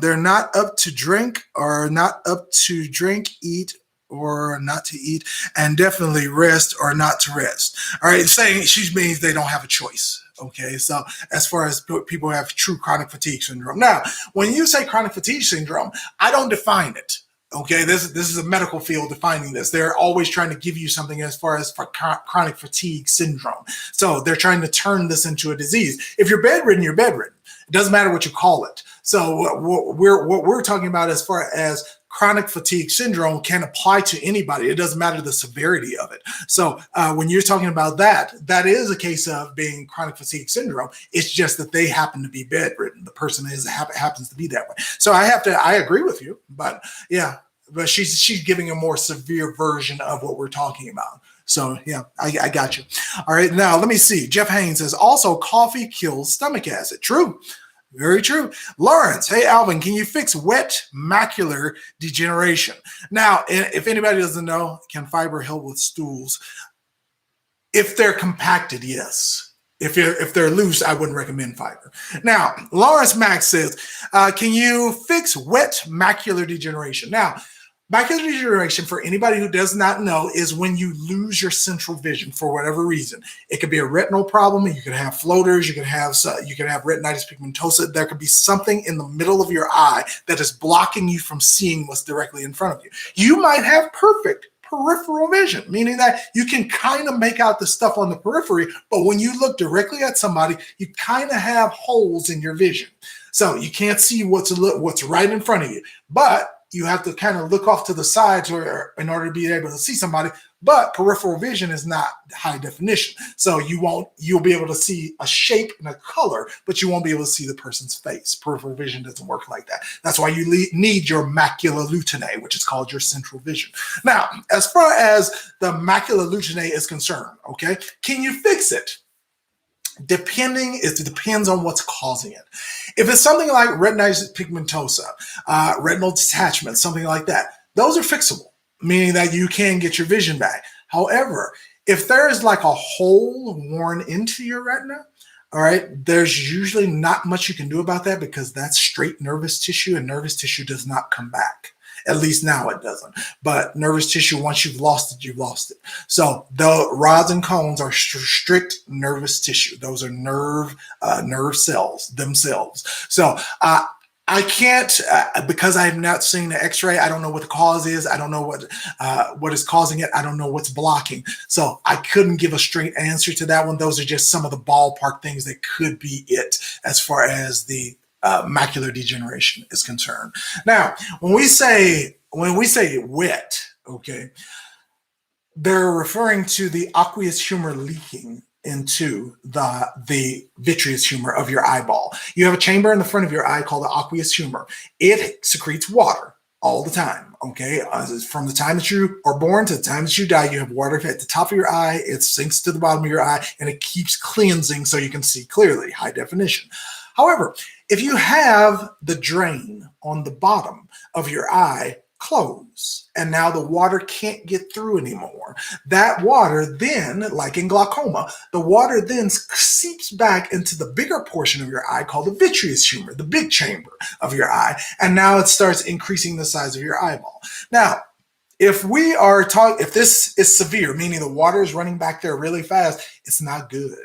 They're not up to drink or not up to drink, eat, or not to eat, and definitely rest or not to rest. All right, saying she means they don't have a choice. Okay, so as far as people who have true chronic fatigue syndrome. Now, when you say chronic fatigue syndrome, I don't define it. Okay, this is a medical field defining this. They're always trying to give you something as far as for chronic fatigue syndrome. So they're trying to turn this into a disease. If you're bedridden, you're bedridden. It doesn't matter what you call it. So what we're talking about as far as chronic fatigue syndrome can apply to anybody. It doesn't matter the severity of it. So when you're talking about that, that is a case of being chronic fatigue syndrome. It's just that they happen to be bedridden. The person happens to be that way. So I agree with you, but yeah, but she's giving a more severe version of what we're talking about. So yeah, I got you. All right, now let me see. Jeff Haynes says also coffee kills stomach acid. True. Very true. Lawrence, hey, Alvin, can you fix wet macular degeneration? Now, if anybody doesn't know, can fiber help with stools? If they're compacted, yes. If they're loose, I wouldn't recommend fiber. Now, Lawrence Max says, can you fix wet macular degeneration? Now, macular degeneration, for anybody who does not know, is when you lose your central vision for whatever reason. It could be a retinal problem. You could have floaters. You could have retinitis pigmentosa. There could be something in the middle of your eye that is blocking you from seeing what's directly in front of you. You might have perfect peripheral vision, meaning that you can kind of make out the stuff on the periphery, but when you look directly at somebody, you kind of have holes in your vision. So you can't see what's right in front of you. But you have to kind of look off to the sides in order to be able to see somebody, but peripheral vision is not high definition. So you'll be able to see a shape and a color, but you won't be able to see the person's face. Peripheral vision doesn't work like that. That's why you need your macula lutenae, which is called your central vision. Now, as far as the macula lutenae is concerned, okay, can you fix it? It depends on what's causing it. If it's something like retinitis pigmentosa, retinal detachment, something like that, those are fixable, meaning that you can get your vision back. However, if there is like a hole worn into your retina, all right, there's usually not much you can do about that because that's straight nervous tissue, and nervous tissue does not come back. At least now it doesn't. But nervous tissue, once you've lost it, you've lost it. So the rods and cones are strict nervous tissue. Those are nerve cells themselves. So I can't, because I have not seen the x-ray, I don't know what the cause is. I don't know what is causing it. I don't know what's blocking. So I couldn't give a straight answer to that one. Those are just some of the ballpark things that could be it as far as the macular degeneration is concerned. Now, when we say wet, okay, they're referring to the aqueous humor leaking into the vitreous humor of your eyeball. You have a chamber in the front of your eye called the aqueous humor. It secretes water all the time, okay? From the time that you are born to the time that you die, you have water at the top of your eye, it sinks to the bottom of your eye, and it keeps cleansing so you can see clearly, high definition. However, if you have the drain on the bottom of your eye closed, and now the water can't get through anymore, that water then, like in glaucoma, the water then seeps back into the bigger portion of your eye called the vitreous humor, the big chamber of your eye, and now it starts increasing the size of your eyeball. Now, if this is severe, meaning the water is running back there really fast, it's not good.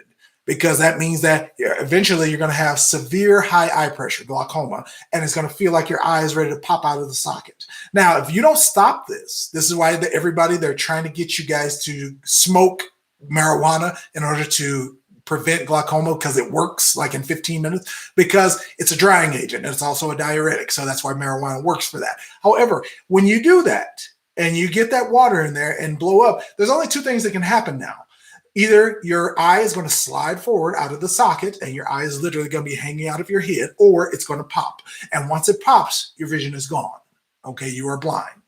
Because that means that eventually you're going to have severe high eye pressure, glaucoma, and it's going to feel like your eye is ready to pop out of the socket. Now, if you don't stop this is why they're trying to get you guys to smoke marijuana in order to prevent glaucoma, because it works like in 15 minutes, because it's a drying agent and it's also a diuretic. So that's why marijuana works for that. However, when you do that and you get that water in there and blow up, there's only two things that can happen now. Either your eye is going to slide forward out of the socket and your eye is literally going to be hanging out of your head, or it's going to pop. And once it pops, your vision is gone. Okay, you are blind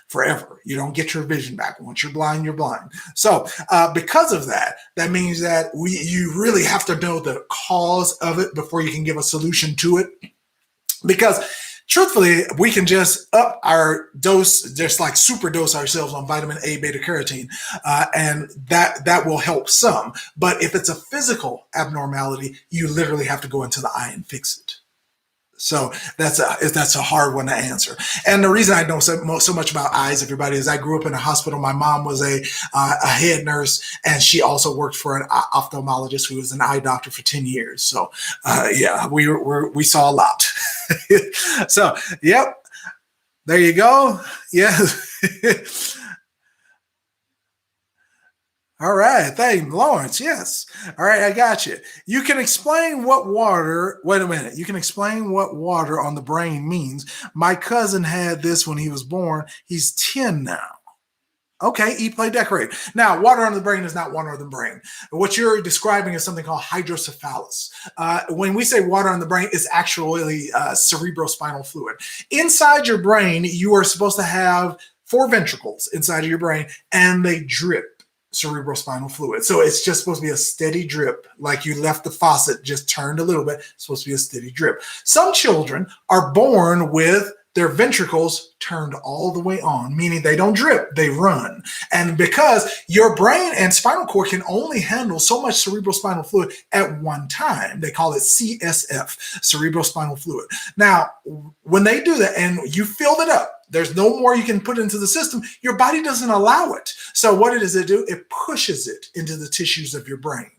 forever. You don't get your vision back. Once you're blind, you're blind. So because of that, that means that you really have to know the cause of it before you can give a solution to it. Because truthfully, we can just up our dose, just like super dose ourselves on vitamin A, beta carotene, and that will help some. But if it's a physical abnormality, you literally have to go into the eye and fix it. So that's a hard one to answer. And the reason I know so much about eyes, everybody, is I grew up in a hospital. My mom was a head nurse, and she also worked for an ophthalmologist who was an eye doctor for 10 years. So yeah, we saw a lot. So yep, there you go. Yeah. All right. Thank you, Lawrence. Yes. All right. I got you. You can explain what water, wait a minute. You can explain what water on the brain means. My cousin had this when he was born. He's 10 now. Okay, eat, play, decorate. Now, water on the brain is not water on the brain. What you're describing is something called hydrocephalus. When we say water on the brain, it's actually cerebrospinal fluid. Inside your brain, you are supposed to have 4 ventricles inside of your brain, and they drip cerebrospinal fluid. So it's just supposed to be a steady drip, like you left the faucet just turned a little bit. It's supposed to be a steady drip. Some children are born with their ventricles turned all the way on, meaning they don't drip, they run. And because your brain and spinal cord can only handle so much cerebrospinal fluid at one time, they call it CSF, cerebrospinal fluid. Now, when they do that and you filled it up, there's no more you can put into the system, your body doesn't allow it. So what does it do? It pushes it into the tissues of your brain.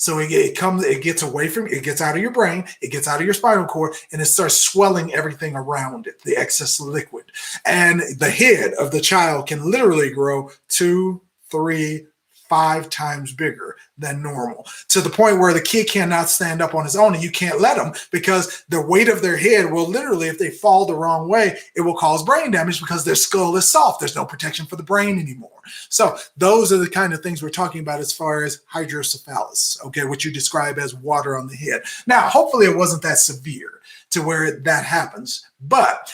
So it gets away from, it gets out of your brain, it gets out of your spinal cord, and it starts swelling everything around it, the excess liquid. And the head of the child can literally grow 2, 3, 5 times bigger than normal, to the point where the kid cannot stand up on his own, and you can't let them, because the weight of their head will literally, if they fall the wrong way, it will cause brain damage because their skull is soft. There's no protection for the brain anymore. So those are the kind of things we're talking about as far as hydrocephalus, okay, what you describe as water on the head. Now, hopefully it wasn't that severe to where that happens, but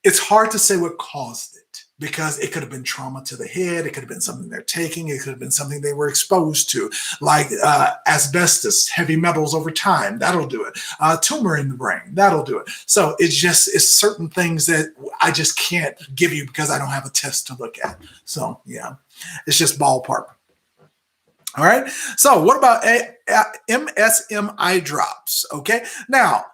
it's hard to say what caused it, because it could have been trauma to the head. It could have been something they're taking. It could have been something they were exposed to, like asbestos, heavy metals over time. That'll do it. Tumor in the brain. That'll do it. So it's certain things that I just can't give you because I don't have a test to look at. So yeah, it's just ballpark. All right. So what about MSM eye drops? Okay. Now,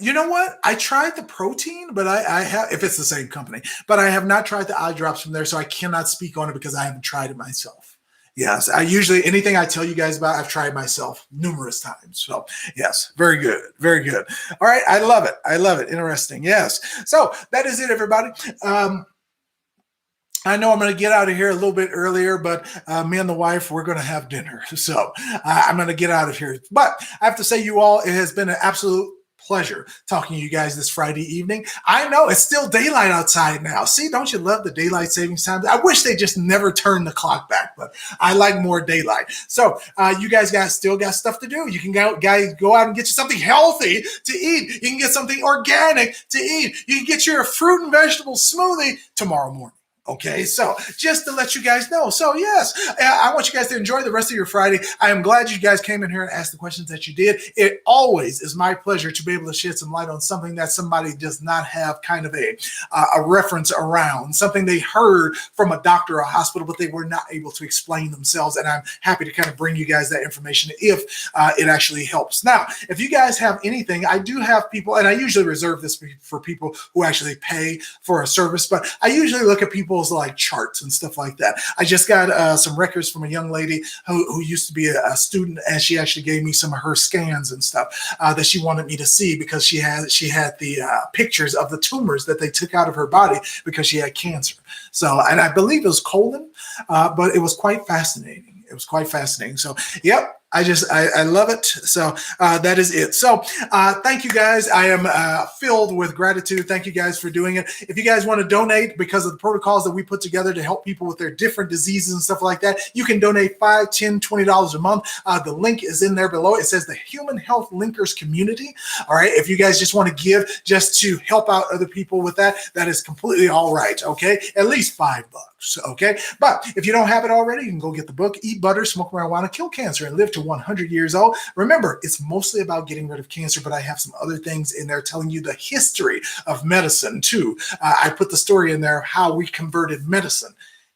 you know what? I tried the protein, but I have, if it's the same company, but I have not tried the eye drops from there, so I cannot speak on it because I haven't tried it myself. Yes, I usually, anything I tell you guys about, I've tried myself numerous times. So yes, very good, very good. All right, I love it. I love it. Interesting. Yes. So that is it, everybody. I know I'm going to get out of here a little bit earlier, but me and the wife, we're going to have dinner. So I'm going to get out of here. But I have to say, you all, it has been an absolute pleasure talking to you guys this Friday evening. I know it's still daylight outside now. See, don't you love the daylight savings time? I wish they just never turned the clock back, but I like more daylight. So you guys still got stuff to do. You can go out and get you something healthy to eat. You can get something organic to eat. You can get your fruit and vegetable smoothie tomorrow morning. Okay, so just to let you guys know. So yes, I want you guys to enjoy the rest of your Friday. I am glad you guys came in here and asked the questions that you did. It always is my pleasure to be able to shed some light on something that somebody does not have kind of a reference around, something they heard from a doctor or a hospital, but they were not able to explain themselves. And I'm happy to kind of bring you guys that information if it actually helps. Now, if you guys have anything, I do have people, and I usually reserve this for people who actually pay for a service, but I usually look at people's like charts and stuff like that. I just got some records from a young lady who used to be a student, and she actually gave me some of her scans and stuff that she wanted me to see, because she had the pictures of the tumors that they took out of her body because she had cancer. So, and I believe it was colon, but it was quite fascinating. It was quite fascinating. So, yep. I love it. So that is it. So thank you guys. I am filled with gratitude. Thank you guys for doing it. If you guys want to donate because of the protocols that we put together to help people with their different diseases and stuff like that, you can donate $5, $10, $20 a month. The link is in there below. It says the Human Health Linkers Community. All right. If you guys just want to give just to help out other people with that, that is completely all right. Okay. At least $5. Okay. But if you don't have it already, you can go get the book, Eat Butter, Smoke Marijuana, Kill Cancer, and Live to 100 years old. Remember, it's mostly about getting rid of cancer, but I have some other things in there telling you the history of medicine too. I put the story in there of how we converted medicine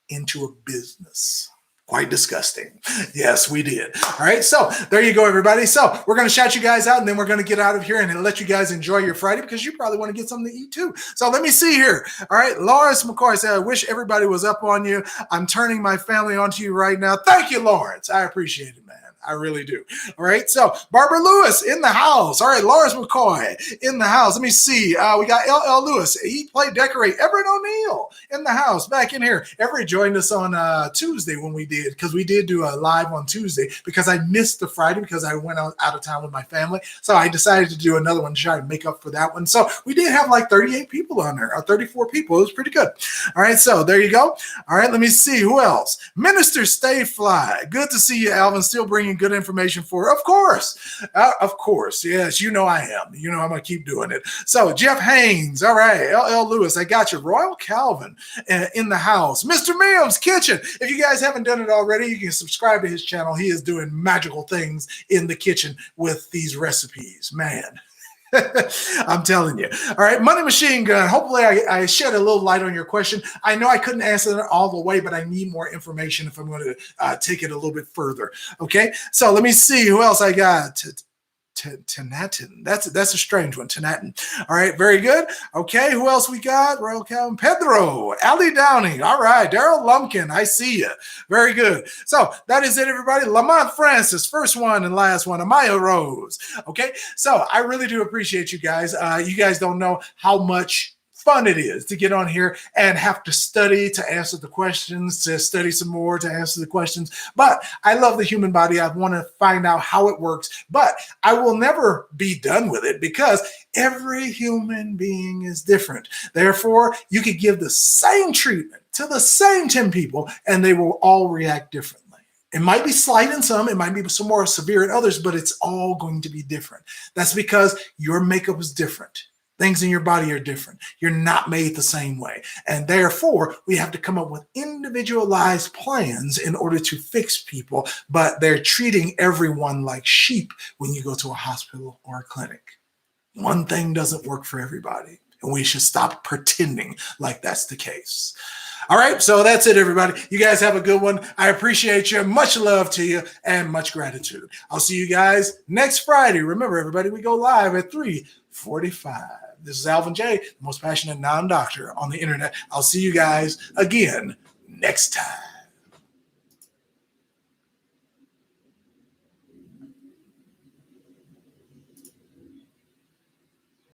into a business. Quite disgusting. Yes, we did. All right, so there you go, everybody. So we're going to shout you guys out, and then we're going to get out of here and let you guys enjoy your Friday because you probably want to get something to eat too. So let me see here. All right, Lawrence McCoy said, I wish everybody was up on you. I'm turning my family onto you right now. Thank you, Lawrence. I appreciate it, man. I really do. All right. So Barbara Lewis in the house. All right. Lawrence McCoy in the house. Let me see. We got LL Lewis. Eat, play, decorate. Everett O'Neill in the house back in here. Everett joined us on Tuesday when we did, because we did do a live on Tuesday because I missed the Friday because I went out of town with my family. So I decided to do another one to try to make up for that one. So we did have like 38 people on there, or 34 people. It was pretty good. All right. So there you go. All right. Let me see. Who else? Minister Stay Fly. Good to see you, Alvin. Still bringing good information for, of course. Yes, you know I am. You know I'm going to keep doing it. So Jeff Haynes. All right. LL Lewis. I got you. Royal Calvin in the house. Mr. Mims Kitchen. If you guys haven't done it already, you can subscribe to his channel. He is doing magical things in the kitchen with these recipes. Man. I'm telling you. All right, Money Machine Gun. Hopefully I shed a little light on your question. I know I couldn't answer it all the way, but I need more information if I'm going to take it a little bit further. Okay, so let me see who else I got. Tanatin. That's a strange one. Tanatin. All right, very good. Okay, who else we got? Royal Calvin. Pedro. Ali Downing. All right, Daryl Lumpkin. I see you. Very good. So that is it, everybody. Lamont Francis, first one and last one. Amaya Rose. Okay, so I really do appreciate you guys. You guys don't know how much fun it is to get on here and have to study to answer the questions, to study some more to answer the questions. But I love the human body. I want to find out how it works, but I will never be done with it because every human being is different. Therefore, you could give the same treatment to the same 10 people and they will all react differently. It might be slight in some, it might be some more severe in others, but it's all going to be different. That's because your makeup is different. Things in your body are different. You're not made the same way. And therefore, we have to come up with individualized plans in order to fix people, but they're treating everyone like sheep when you go to a hospital or a clinic. One thing doesn't work for everybody, and we should stop pretending like that's the case. All right, so that's it, everybody. You guys have a good one. I appreciate you. Much love to you and much gratitude. I'll see you guys next Friday. Remember, everybody, we go live at 3:45. This is Alvin J, the most passionate non-doctor on the internet. I'll see you guys again next time.